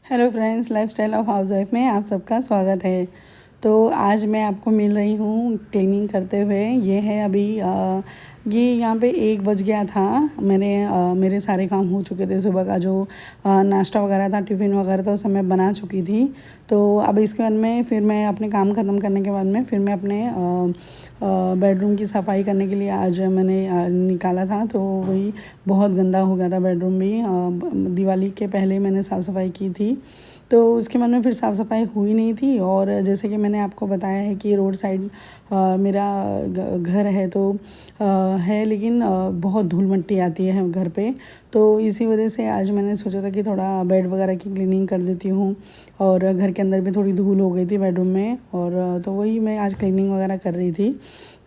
Hello friends, lifestyle of house wife में आप सबका स्वागत है। तो आज मैं आपको मिल रही हूँ क्लीनिंग करते हुए। ये है अभी ये यहाँ पे 1 बज गया था। मेरे सारे काम हो चुके थे। सुबह का जो नाश्ता वगैरह था, टिफ़िन वगैरह था, उस समय बना चुकी थी। तो अब इसके बाद में फिर मैं अपने काम ख़त्म करने के बाद में फिर मैं अपने बेडरूम की सफाई करने के लिए आज मैंने निकाला था। तो वही बहुत गंदा हो गया था बेडरूम भी। दिवाली के पहले मैंने साफ़ सफाई की थी, तो उसके बाद में फिर साफ़ सफाई हुई नहीं थी। और जैसे कि मैंने आपको बताया है कि रोड साइड मेरा घर है, तो है, लेकिन बहुत धूल मिट्टी आती है घर पे। तो इसी वजह से आज मैंने सोचा था कि थोड़ा बेड वगैरह की क्लीनिंग कर देती हूँ। और घर के अंदर भी थोड़ी धूल हो गई थी बेडरूम में, और तो वही मैं आज क्लीनिंग वगैरह कर रही थी।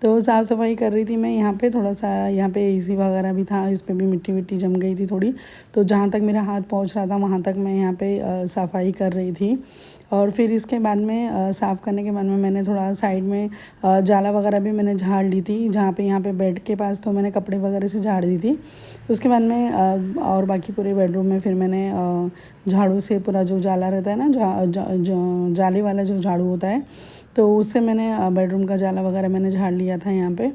तो साफ़ सफाई कर रही थी मैं यहाँ पे। थोड़ा सा यहाँ पे एसी वगैरह भी था, इस पर भी मिट्टी विट्टी जम गई थी थोड़ी। तो जहाँ तक मेरा हाथ पहुँच रहा था वहाँ तक मैं यहाँ पे सफाई कर रही थी। और फिर इसके बाद में साफ़ करने के बाद में मैंने थोड़ा साइड में जाला वगैरह भी मैंने झाड़ ली थी। जहाँ पे यहाँ पे बेड के पास तो मैंने कपड़े वगैरह से झाड़ दी थी। उसके बाद में और बाकी पूरे बेडरूम में फिर मैंने झाड़ू से पूरा जो जाला रहता है ना, जाले वाला जो झाड़ू होता है, तो उससे मैंने बेडरूम का जाला वगैरह मैंने झाड़ लिया था। यहाँ पे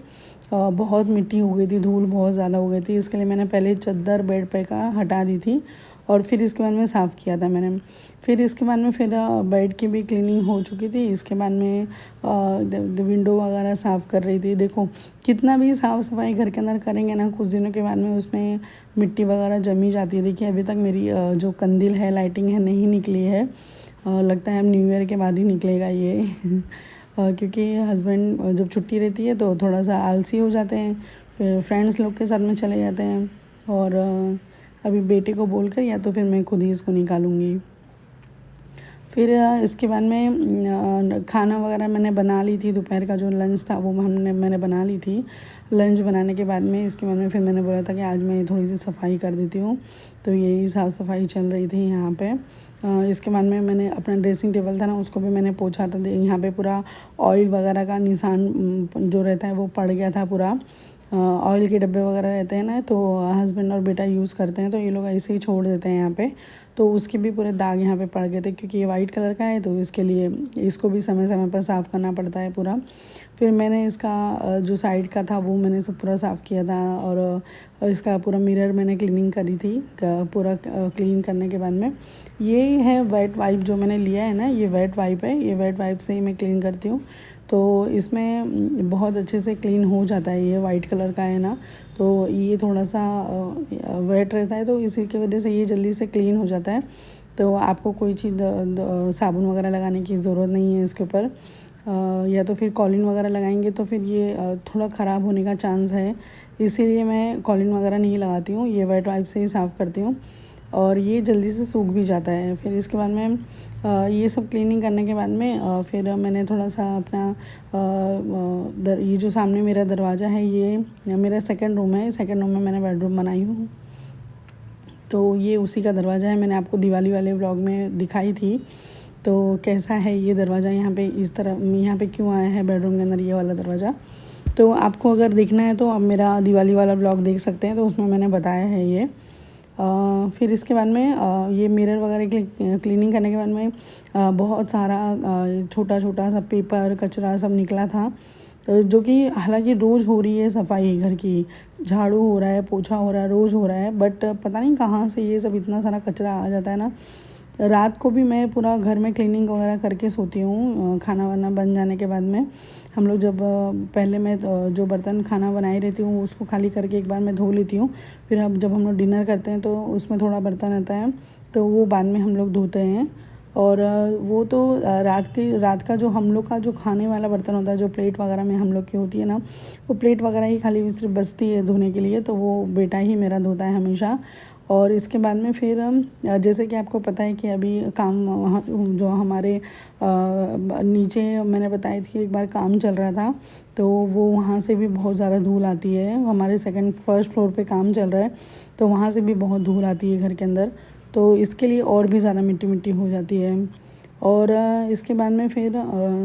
बहुत मिट्टी हो गई थी, धूल बहुत ज़्यादा हो गई थी। इसके लिए मैंने पहले चादर बेड पे का हटा दी थी और फिर इसके बाद में साफ़ किया था मैंने। फिर इसके बाद में फिर बेड की भी क्लीनिंग हो चुकी थी। इसके बाद में विंडो वगैरह साफ़ कर रही थी। देखो, कितना भी साफ़ सफाई घर के अंदर करेंगे ना, कुछ दिनों के बाद में उसमें मिट्टी वगैरह जमी जाती है। देखिए, अभी तक मेरी जो कंदील है, लाइटिंग है, नहीं निकली है। लगता है अब न्यू ईयर के बाद ही निकलेगा ये क्योंकि हस्बैंड जब छुट्टी रहती है तो थोड़ा सा आलसी हो जाते हैं, फिर फ्रेंड्स लोग के साथ में चले जाते हैं। और अभी बेटे को बोलकर या तो फिर मैं खुद ही इसको निकालूंगी। फिर इसके बाद में खाना वगैरह मैंने बना ली थी। दोपहर का जो लंच था वो मैंने बना ली थी। लंच बनाने के बाद में इसके बाद में फिर मैंने बोला था कि आज मैं थोड़ी सी सफाई कर देती हूँ। तो यही साफ़ सफाई चल रही थी यहाँ पे। इसके बाद में मैंने अपना ड्रेसिंग टेबल था ना, उसको भी मैंने पोंछा था। यहाँ पे पूरा ऑयल वगैरह का निशान जो रहता है वो पड़ गया था पूरा। ऑयल के डब्बे वगैरह रहते हैं ना, तो हस्बैंड और बेटा यूज़ करते हैं, तो ये लोग ऐसे ही छोड़ देते हैं यहाँ पे। तो उसके भी पूरे दाग यहाँ पे पड़ गए थे, क्योंकि ये वाइट कलर का है, तो इसके लिए इसको भी समय समय पर साफ़ करना पड़ता है पूरा। फिर मैंने इसका जो साइड का था वो मैंने सब पूरा साफ़ किया था। और इसका पूरा मिरर मैंने क्लीनिंग करी थी। पूरा क्लीन करने के बाद में ये है वेट वाइप जो मैंने लिया है ना, ये वेट वाइप है। ये वेट वाइप से ही मैं क्लीन करती हूँ। तो इसमें बहुत अच्छे से क्लीन हो जाता है। ये वाइट कलर का है ना, तो ये थोड़ा सा वेट रहता है, तो इसी की वजह से ये जल्दी से क्लीन हो जाता है। तो आपको कोई चीज़ साबुन वगैरह लगाने की ज़रूरत नहीं है इसके ऊपर। या तो फिर कॉलिन वगैरह लगाएंगे तो फिर ये थोड़ा ख़राब होने का चांस है। इसीलिए मैं कॉलिन वगैरह नहीं लगाती हूँ, ये वेट वाइप से ही साफ़ करती हूँ। और ये जल्दी से सूख भी जाता है। फिर इसके बाद में ये सब क्लीनिंग करने के बाद में फिर मैंने थोड़ा सा अपना ये जो सामने मेरा दरवाज़ा है, ये मेरा सेकंड रूम है। सेकंड रूम में मैंने बेडरूम बनाई हूँ, तो ये उसी का दरवाज़ा है। मैंने आपको दिवाली वाले व्लॉग में दिखाई थी। तो कैसा है ये दरवाज़ा, यहाँ पे इस तरह यहाँ पे क्यों आया है बेडरूम के अंदर ये वाला दरवाज़ा। तो आपको अगर देखना है तो आप मेरा दिवाली वाला व्लॉग देख सकते हैं, तो उसमें मैंने बताया है ये। फिर इसके बाद में ये मिरर वगैरह की क्लीनिंग करने के बाद में बहुत सारा छोटा छोटा सा पेपर कचरा सब निकला था। तो जो कि हालांकि रोज़ हो रही है सफाई घर की, झाड़ू हो रहा है, पोछा हो रहा है, रोज़ हो रहा है, बट पता नहीं कहाँ से ये सब इतना सारा कचरा आ जाता है ना। रात को भी मैं पूरा घर में क्लीनिंग वगैरह करके सोती हूँ। खाना वाना बन जाने के बाद में हम लोग जब पहले मैं जो बर्तन खाना बनाई रहती हूँ उसको खाली करके एक बार मैं धो लेती हूँ। फिर अब जब हम लोग डिनर करते हैं तो उसमें थोड़ा बर्तन आता है, तो वो बाद में हम लोग धोते हैं। और वो तो रात का जो हम लोग का जो खाने वाला बर्तन होता है, जो प्लेट वगैरह में हम लोग की होती है ना, वो प्लेट वगैरह ही खाली सिर्फ बचती है धोने के लिए, तो वो बेटा ही मेरा धोता है हमेशा। और इसके बाद में फिर जैसे कि आपको पता है कि अभी काम जो हमारे नीचे मैंने बताई थी एक बार काम चल रहा था, तो वो वहाँ से भी बहुत ज़्यादा धूल आती है। हमारे फर्स्ट फ्लोर पे काम चल रहा है, तो वहाँ से भी बहुत धूल आती है घर के अंदर। तो इसके लिए और भी ज़्यादा मिट्टी मिट्टी हो जाती है। और इसके बाद में फिर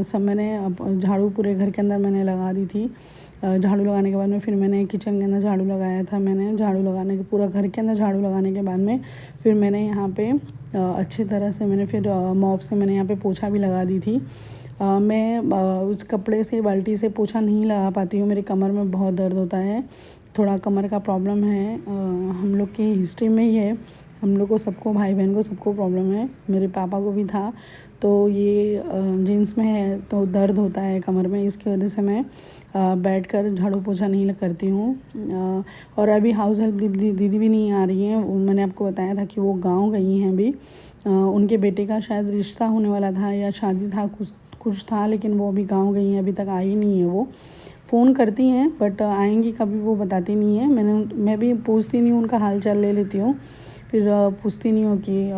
सब मैंने झाड़ू पूरे घर के अंदर मैंने लगा दी थी। झाड़ू लगाने के बाद में फिर मैंने किचन के अंदर झाड़ू लगाया था। मैंने झाड़ू लगाने के पूरा घर के अंदर झाड़ू लगाने के बाद में फिर मैंने यहाँ पे अच्छी तरह से मैंने फिर मॉप से मैंने यहाँ पे पोछा भी लगा दी थी। मैं उस कपड़े से बाल्टी से पोछा नहीं लगा पाती हूँ, मेरे कमर में बहुत दर्द होता है, थोड़ा कमर का प्रॉब्लम है। हम लोग की हिस्ट्री में ही है, हम लोग को सबको, भाई बहन को सबको प्रॉब्लम है, मेरे पापा को भी था। तो ये जीन्स में है तो दर्द होता है कमर में, इसकी वजह से मैं बैठकर झाड़ू पोछा नहीं करती हूँ। और अभी हाउस हेल्प दीदी भी नहीं आ रही हैं। मैंने आपको बताया था कि वो गांव गई हैं अभी, उनके बेटे का शायद रिश्ता होने वाला था या शादी था, कुछ था, लेकिन वो अभी गांव गई हैं, अभी तक आई नहीं है। वो फ़ोन करती हैं बट आएंगी कभी वो बताती नहीं है। मैं भी पूछती नहीं हूँ, उनका हाल चाल ले लेती हूँ, फिर पूछती नहीं हूँ कि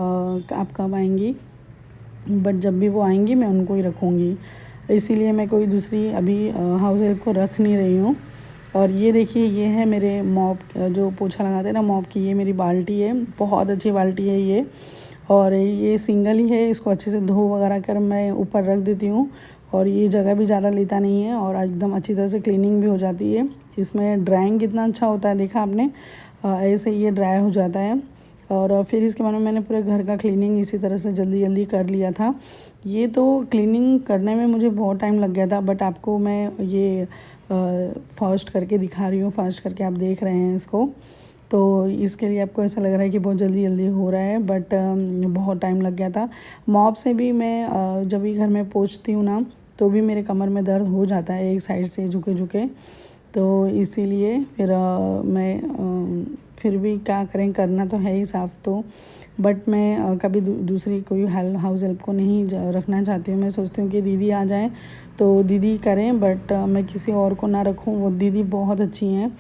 आप कब आएंगी, बट जब भी वो आएंगी मैं उनको ही रखूँगी, इसीलिए मैं कोई दूसरी अभी हाउस हेल्प को रख नहीं रही हूँ। और ये देखिए, ये है मेरे मॉप, जो पोछा लगाते हैं ना मॉप की, ये मेरी बाल्टी है, बहुत अच्छी बाल्टी है ये, और ये सिंगल ही है। इसको अच्छे से धो वगैरह कर मैं ऊपर रख देती हूँ, और ये जगह भी ज़्यादा लेता नहीं है, और एकदम अच्छी तरह से क्लीनिंग भी हो जाती है। इसमें ड्राइंग कितना अच्छा होता है, देखा आपने, ऐसे ये ड्राई हो जाता है। और फिर इसके बाद में मैंने पूरे घर का क्लीनिंग इसी तरह से जल्दी जल्दी कर लिया था। ये तो क्लीनिंग करने में मुझे बहुत टाइम लग गया था, बट आपको मैं ये फास्ट करके दिखा रही हूँ, फास्ट करके आप देख रहे हैं इसको, तो इसके लिए आपको ऐसा लग रहा है कि बहुत जल्दी जल्दी हो रहा है, बट बहुत टाइम लग गया था। मॉप से भी मैं जब भी घर में पोंछती हूँ ना, तो भी मेरे कमर में दर्द हो जाता है एक साइड से झुके झुके, तो इसीलिए फिर मैं फिर भी क्या करें, करना तो है ही साफ़ तो, बट मैं कभी दूसरी कोई हाउस हेल्प को नहीं रखना चाहती हूँ। मैं सोचती हूँ कि दीदी आ जाएं तो दीदी करें, बट मैं किसी और को ना रखूँ। वो दीदी बहुत अच्छी हैं,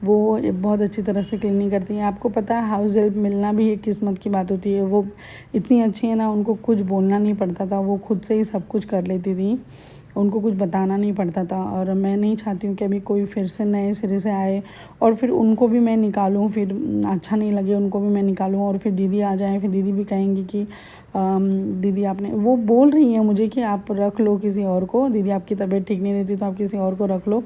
वो बहुत अच्छी तरह से क्लीनिंग करती हैं। आपको पता है हाउस हेल्प मिलना भी एक किस्मत की बात होती है। वो इतनी अच्छी है ना, उनको कुछ बोलना नहीं पड़ता था, वो खुद से ही सब कुछ कर लेती थी, उनको कुछ बताना नहीं पड़ता था। और मैं नहीं चाहती हूँ कि अभी कोई फिर से नए सिरे से आए और फिर उनको भी मैं निकालूँ, फिर अच्छा नहीं लगे उनको भी मैं निकालूँ, और फिर दीदी आ जाए, फिर दीदी भी कहेंगी कि दीदी आपने, वो बोल रही हैं मुझे कि आप रख लो किसी और को, दीदी आपकी तबीयत ठीक नहीं रहती तो आप किसी और को रख लो,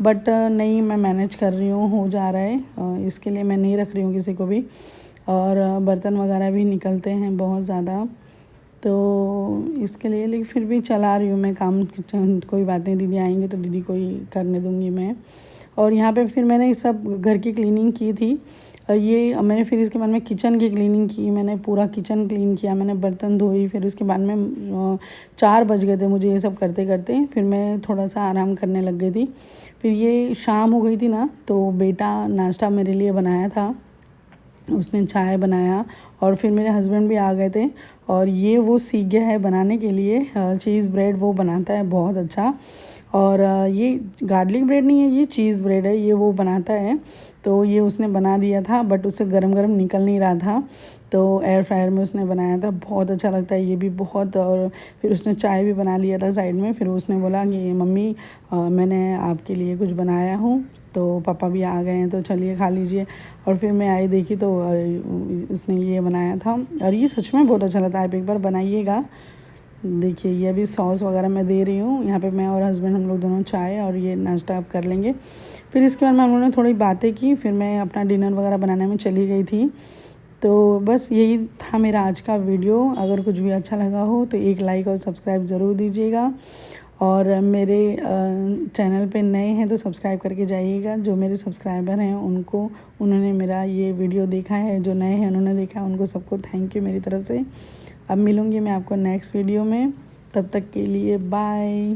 बट नहीं, मैं मैनेज कर रही हूँ, हो जा रहा है, इसके लिए मैं नहीं रख रही हूँ किसी को भी। और बर्तन वगैरह भी निकलते हैं बहुत ज़्यादा, तो इसके लिए, लेकिन फिर भी चला रही हूँ मैं काम, कोई बात नहीं, दीदी आएंगे तो दीदी को ही करने दूँगी मैं। और यहाँ पे फिर मैंने सब घर की क्लीनिंग की थी, ये मैंने फिर इसके बाद में किचन की क्लीनिंग की, मैंने पूरा किचन क्लीन किया, मैंने बर्तन धोई, फिर उसके बाद में 4 बज गए थे मुझे ये सब करते करते, फिर मैं थोड़ा सा आराम करने लग गई थी। फिर ये शाम हो गई थी ना, तो बेटा नाश्ता मेरे लिए बनाया था, उसने चाय बनाया, और फिर मेरे हस्बैंड भी आ गए थे, और ये वो सीख गया है बनाने के लिए, चीज़ ब्रेड वो बनाता है बहुत अच्छा। और ये गार्लिक ब्रेड नहीं है, ये चीज़ ब्रेड है, ये वो बनाता है, तो ये उसने बना दिया था, बट उससे गरम गरम निकल नहीं रहा था, तो एयर फ्रायर में उसने बनाया था, बहुत अच्छा लगता है ये भी बहुत। और फिर उसने चाय भी बना लिया था साइड में, फिर उसने बोला कि मम्मी मैंने आपके लिए कुछ बनाया हूँ, तो पापा भी आ गए हैं तो चलिए खा लीजिए। और फिर मैं आई देखी तो उसने ये बनाया था, और ये सच में बहुत अच्छा लगता है, आप एक बार बनाइएगा। देखिए, ये अभी सॉस वगैरह मैं दे रही हूँ, यहाँ पे मैं और हस्बैंड हम लोग दोनों चाय और ये नाश्ता आप कर लेंगे। फिर इसके बाद में हम लोगों ने थोड़ी बातें की, फिर मैं अपना डिनर वगैरह बनाने में चली गई थी। तो बस यही था मेरा आज का वीडियो। अगर कुछ भी अच्छा लगा हो तो एक लाइक और सब्सक्राइब ज़रूर दीजिएगा, और मेरे चैनल पे नए हैं तो सब्सक्राइब करके जाइएगा। जो मेरे सब्सक्राइबर हैं उन्होंने मेरा ये वीडियो देखा है, जो नए हैं उन्होंने देखा है, उनको सबको थैंक यू मेरी तरफ से। अब मिलूँगी मैं आपको नेक्स्ट वीडियो में, तब तक के लिए बाय।